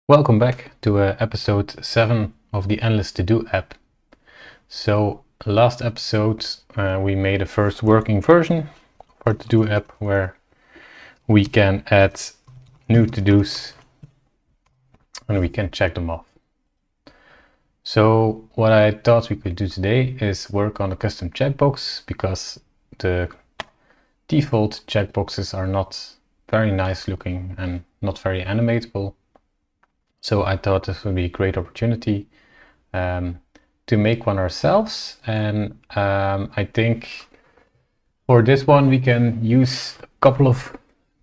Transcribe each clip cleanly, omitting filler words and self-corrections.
Welcome back to episode 7 of the Endless To-Do app. So last episode we made a first working version of our To-Do app where we can add new to-dos and we can check them off. So what I thought we could do today is work on a custom checkbox because the default checkboxes are not very nice looking and not very animatable. So I thought this would be a great opportunity to make one ourselves. And I think for this one, we can use a couple of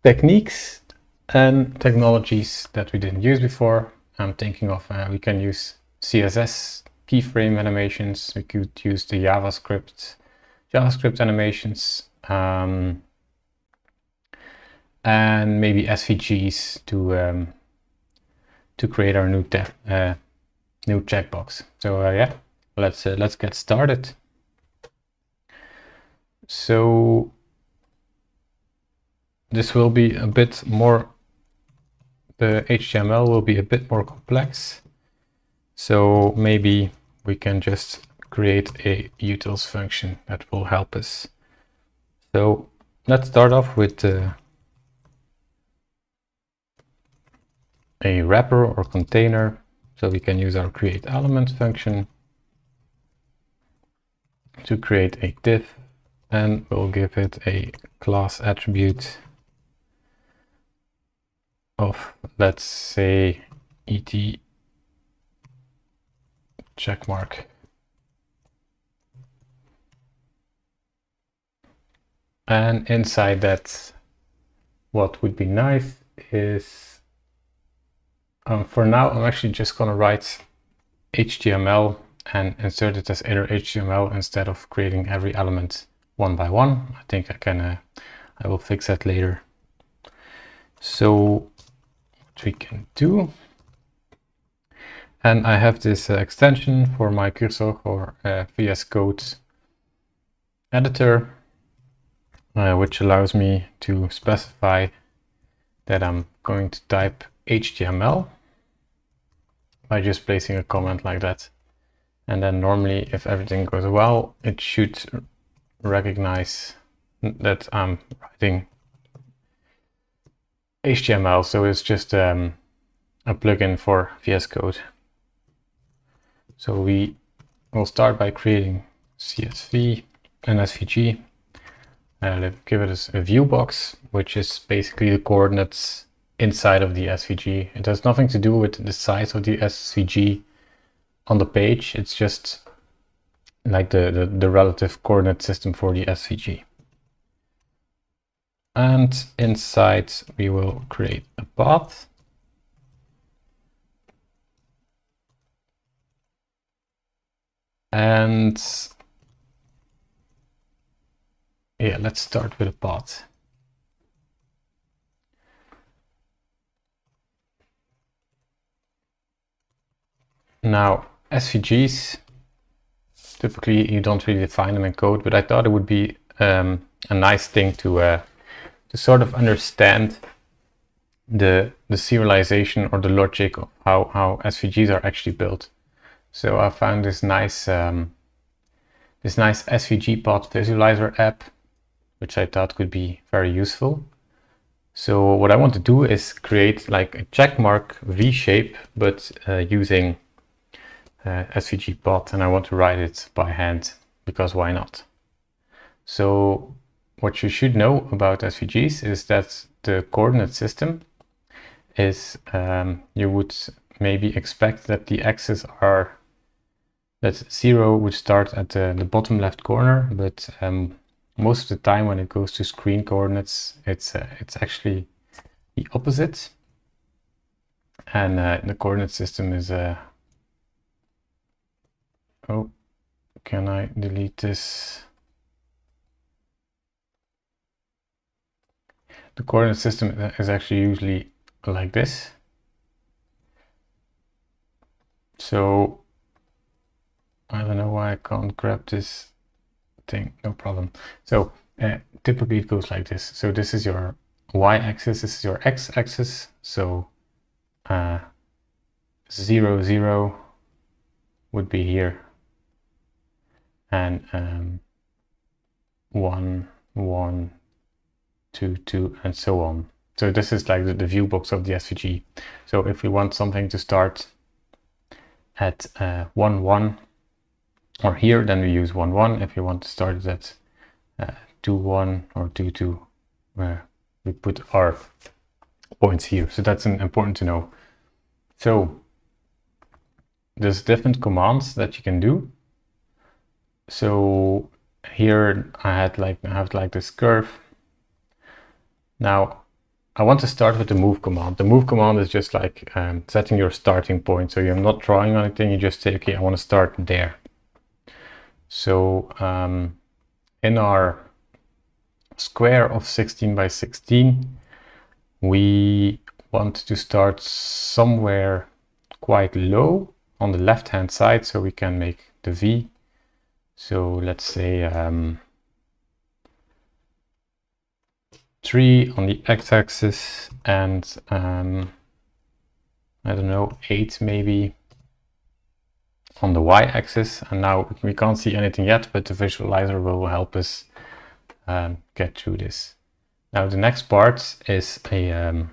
techniques and technologies that we didn't use before. I'm thinking of we can use CSS keyframe animations. We could use the JavaScript animations and maybe SVGs to create our new checkbox. So yeah, let's get started. So this will be a bit more, the HTML will be a bit more complex. So maybe we can just create a utils function that will help us. So let's start off with a wrapper or container. So we can use our create element function to create a div, and we'll give it a class attribute of, let's say, et checkmark. And inside that, what would be nice is, for now, I'm actually just going to write HTML and insert it as inner HTML instead of creating every element one by one. I think I will fix that later. So what we can do, and I have this extension for my cursor or VS Code editor, which allows me to specify that I'm going to type HTML by just placing a comment like that. And then normally, if everything goes well, it should recognize that I'm writing HTML. So it's just a plugin for VS Code. So we will start by creating CSV and SVG. Give it a view box, which is basically the coordinates inside of the SVG. It has nothing to do with the size of the SVG on the page. It's just like the relative coordinate system for the SVG. And inside we will create a path. And yeah, let's start with a path. Now, SVGs, typically you don't really define them in code, but I thought it would be a nice thing to sort of understand the serialization or the logic of how SVGs are actually built. So I found this nice SVG path visualizer app, which I thought could be very useful. So what I want to do is create like a checkmark V shape, but using SVG path, and I want to write it by hand because why not? So what you should know about SVGs is that the coordinate system is, you would maybe expect that the axes are, that 0 would start at the bottom left corner, but most of the time when it goes to screen coordinates, it's actually the opposite. And the coordinate system is oh, can I delete this? The coordinate system is actually usually like this. So I don't know why I can't grab this thing, no problem. So typically it goes like this. So this is your y-axis, this is your x-axis. So 0, 0 would be here, and 1, 1, 2, 2, and so on. So this is like the view box of the SVG. So if we want something to start at 1, 1, or here, then we use 1, 1. If you want to start it at 2, 1 or 2, 2, where we put our points here. So that's important to know. So there's different commands that you can do. So here I have like this curve. Now I want to start with the move command. The move command is just like setting your starting point. So you're not drawing anything, you just say, okay, I want to start there. So in our square of 16 by 16, we want to start somewhere quite low on the left hand side, so we can make the V. So let's say 3 on the x-axis and I don't know, 8 maybe on the y-axis. And now we can't see anything yet, but the visualizer will help us get through this. Now the next part is a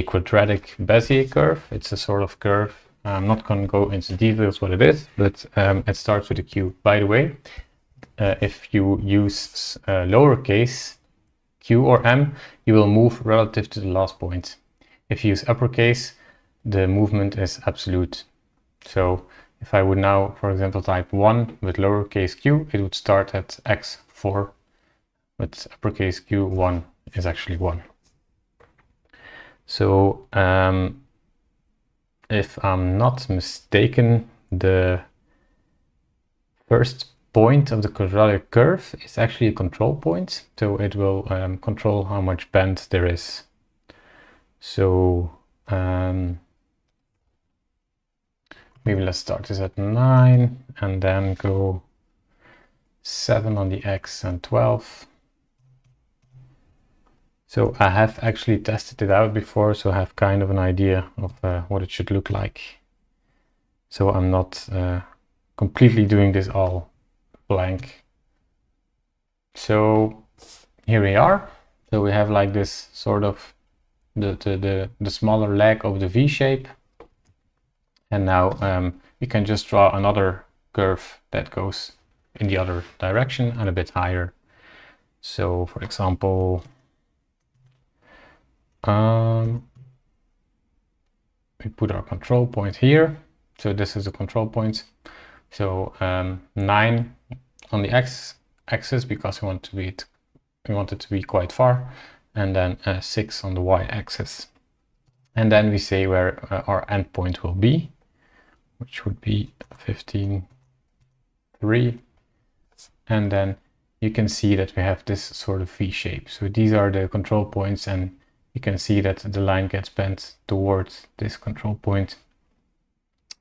quadratic Bezier curve. It's a sort of curve. I'm not going to go into details what it is, but it starts with a Q. By the way, if you use lowercase q or m, you will move relative to the last point. If you use uppercase, the movement is absolute. So if I would now, for example, type 1 with lowercase q, it would start at x4. With uppercase q, 1 is actually 1. So if I'm not mistaken, the first point of the quadratic curve is actually a control point, so it will control how much bend there is. So maybe let's start this at 9 and then go 7 on the x and 12. So I have actually tested it out before, so I have kind of an idea of what it should look like. So I'm not completely doing this all blank. So here we are. So we have like this sort of the smaller leg of the V shape. And now we can just draw another curve that goes in the other direction and a bit higher. So for example, we put our control point here. So this is the control point. So 9 on the x-axis because we want it to be quite far, and then 6 on the y-axis. And then we say where our endpoint will be, which would be 15, 3. And then you can see that we have this sort of V shape. So these are the control points, and you can see that the line gets bent towards this control point.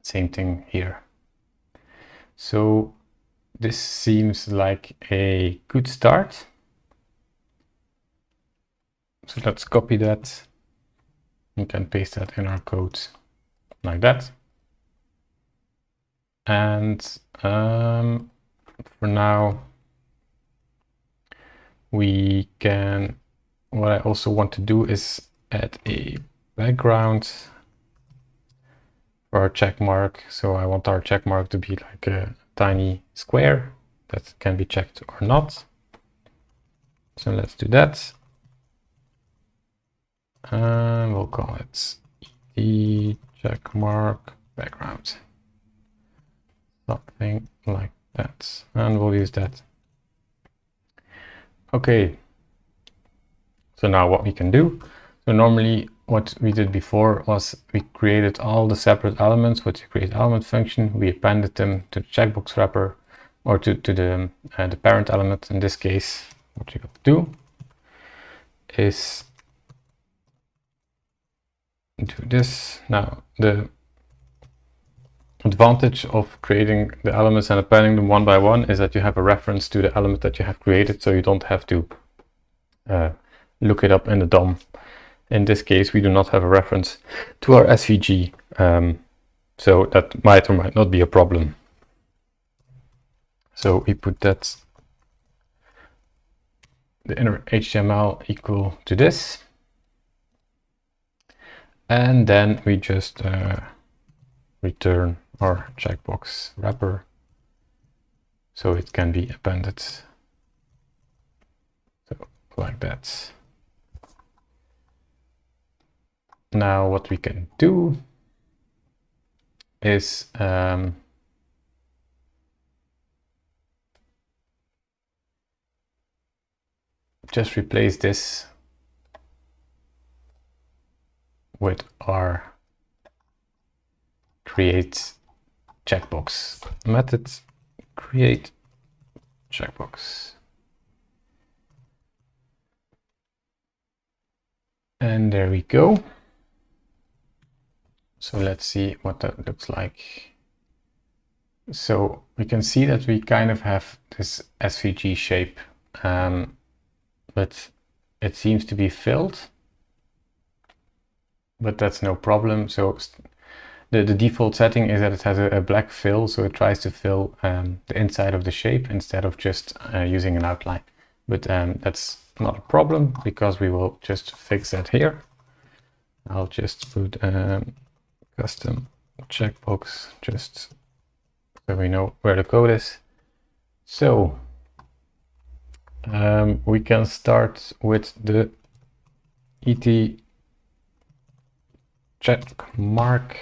Same thing here. So this seems like a good start. So let's copy that. We can paste that in our code like that. And for now, we can, what I also want to do is add a background for our check mark. So I want our check mark to be like a tiny square that can be checked or not. So let's do that. And we'll call it the check mark background. Something like that. And we'll use that. Okay. So now what we can do. So normally what we did before was we created all the separate elements with the create element function. We appended them to the checkbox wrapper or to the parent element. In this case, what you got to do is do this. Now the advantage of creating the elements and appending them one by one is that you have a reference to the element that you have created, so you don't have to look it up in the DOM. In this case, we do not have a reference to our SVG, so that might or might not be a problem. So we put that, the inner HTML equal to this. And then we just return our checkbox wrapper so it can be appended. So like that. Now what we can do is just replace this with our create checkbox method, create checkbox. And there we go. So let's see what that looks like. So we can see that we kind of have this SVG shape, but it seems to be filled, but that's no problem. So the default setting is that it has a black fill, so it tries to fill the inside of the shape instead of just using an outline. But that's not a problem because we will just fix that here. I'll just put custom checkbox just so we know where the code is. So we can start with the et checkmark.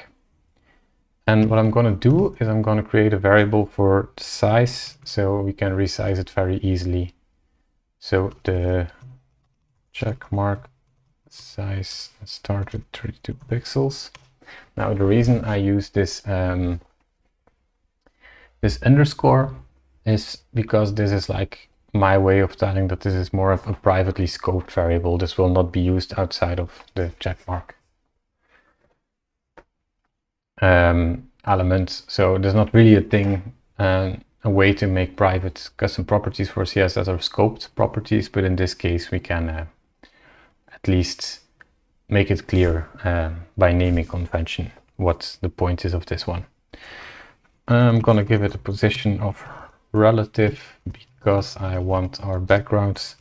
And what I'm going to do is I'm going to create a variable for the size so we can resize it very easily. So the checkmark size, let's start with 32 pixels. Now the reason I use this this underscore is because this is like my way of telling that this is more of a privately scoped variable. This will not be used outside of the checkmark element. So there's not really a thing, a way to make private custom properties for CSS or scoped properties, but in this case we can at least make it clear by naming convention what the point is of this one. I'm gonna give it a position of relative because I want our backgrounds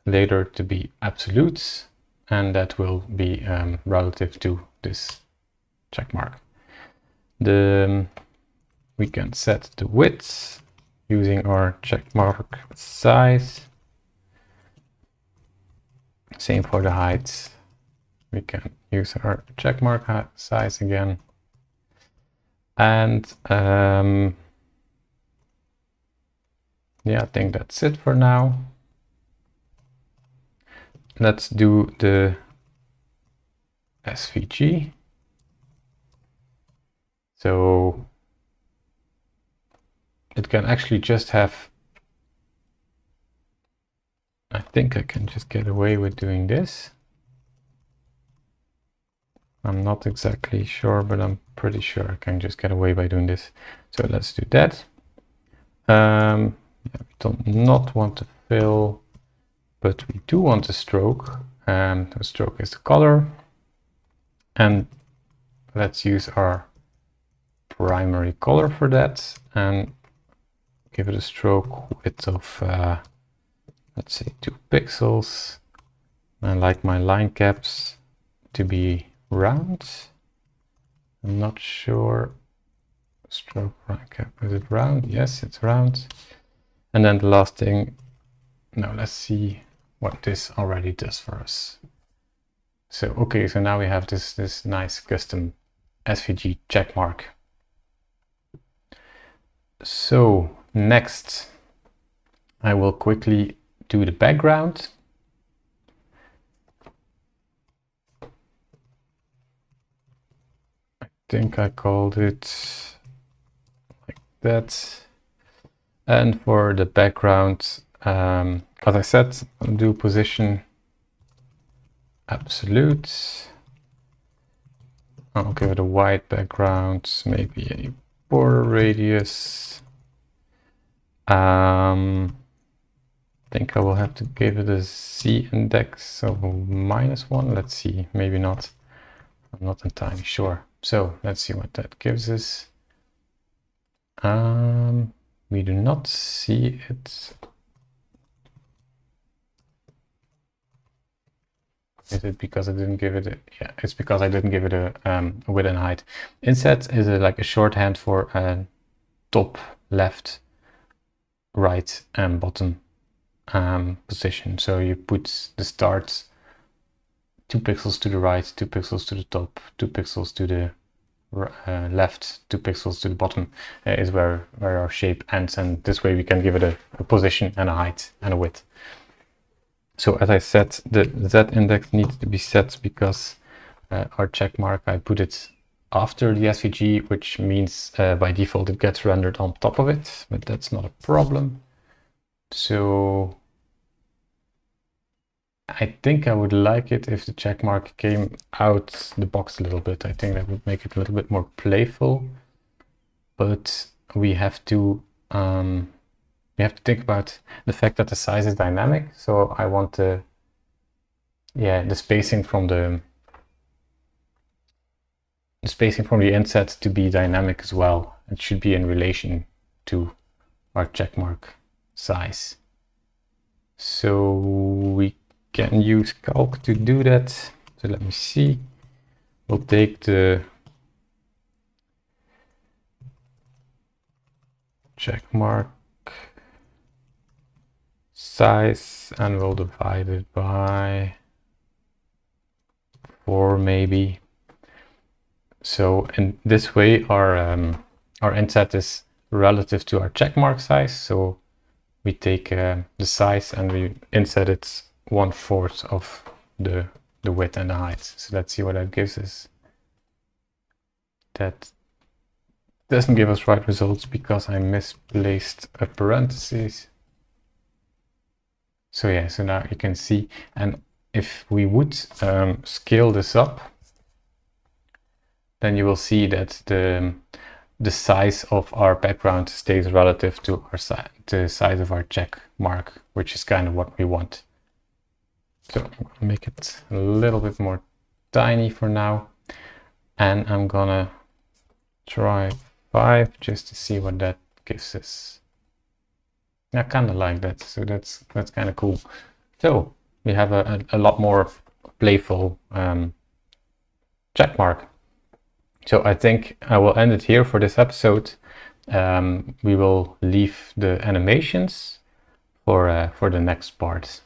later to be absolutes, and that will be relative to this checkmark. We can set the width using our checkmark size. Same for the height. We can use our checkmark size again. And yeah, I think that's it for now. Let's do the SVG. So it can actually just have, I think I can just get away with doing this. I'm not exactly sure, but I'm pretty sure I can just get away by doing this. So let's do that. Yeah, we don't not want to fill, but we do want a stroke, and the stroke is the color. And let's use our primary color for that and give it a stroke width of let's say 2 pixels. I like my line caps to be round. I'm not sure. Stroke line cap, is it round? Yes, it's round. And then the last thing, now let's see what this already does for us. So okay, so now we have this nice custom SVG checkmark. So next I will quickly do the background. I think I called it like that. And for the background, as I said, I'll do position absolute. I'll give it a white background, maybe a border radius. think I will have to give it a Z index of -1. Let's see, maybe not. I'm not entirely sure. So let's see what that gives us. We do not see it. Is it because I didn't give it a, yeah, it's because I didn't give it a width and height. Inset is like a shorthand for top, left, right, and bottom position. So you put the start 2 pixels to the right, 2 pixels to the top, 2 pixels to the left, 2 pixels to the bottom is where our shape ends, and this way we can give it a position and a height and a width. So as I said, the Z index needs to be set because our check mark, I put it after the SVG, which means by default it gets rendered on top of it, but that's not a problem. So I think I would like it if the check mark came out the box a little bit. I think that would make it a little bit more playful, but we have to think about the fact that the size is dynamic. So I want the spacing from the inset to be dynamic as well. It should be in relation to our checkmark size. So we can use calc to do that. So let me see. We'll take the checkmark size and we'll divide it by 4 maybe. So in this way our inset is relative to our checkmark size. So we take the size and we inset it 1/4 of the width and the height. So let's see what that gives us. That doesn't give us right results because I misplaced a parenthesis. So yeah, so now you can see, and if we would scale this up, then you will see that the size of our background stays relative to the size of our check mark, which is kind of what we want. So I'll make it a little bit more tiny for now, and I'm gonna try 5 just to see what that gives us. I kind of like that, so that's kind of cool. So we have a lot more playful check mark. So I think I will end it here for this episode. We will leave the animations for the next part.